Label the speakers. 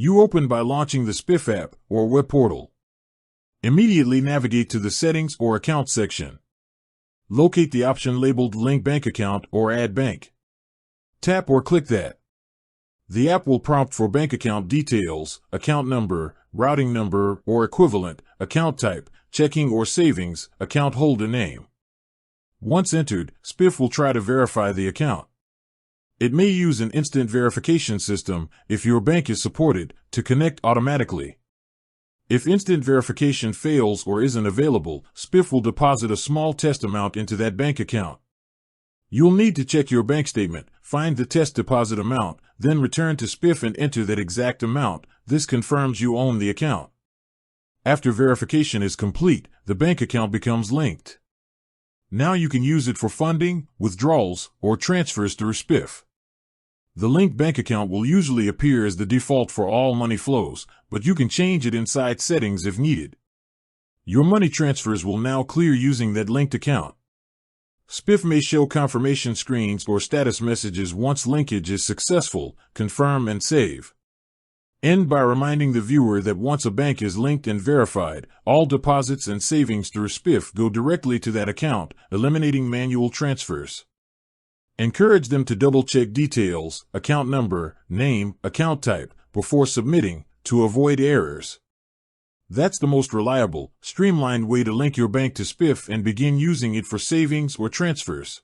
Speaker 1: You open by launching the Spiff app or web portal. Immediately navigate to the Settings or Account section. Locate the option labeled Link Bank Account or Add Bank. Tap or click that. The app will prompt for bank account details, account number, routing number or equivalent, account type, checking or savings, account holder name. Once entered, Spiff will try to verify the account. It may use an instant verification system, if your bank is supported, to connect automatically. If instant verification fails or isn't available, Spiff will deposit a small test amount into that bank account. You'll need to check your bank statement, find the test deposit amount, then return to Spiff and enter that exact amount. This confirms you own the account. After verification is complete, the bank account becomes linked. Now you can use it for funding, withdrawals, or transfers through Spiff. The linked bank account will usually appear as the default for all money flows, but you can change it inside settings if needed. Your money transfers will now clear using that linked account. Spiff may show confirmation screens or status messages once linkage is successful. Confirm and save. End by reminding the viewer that once a bank is linked and verified, all deposits and savings through Spiff go directly to that account, eliminating manual transfers. Encourage them to double-check details, account number, name, account type, before submitting, to avoid errors. That's the most reliable, streamlined way to link your bank to Spiff and begin using it for savings or transfers.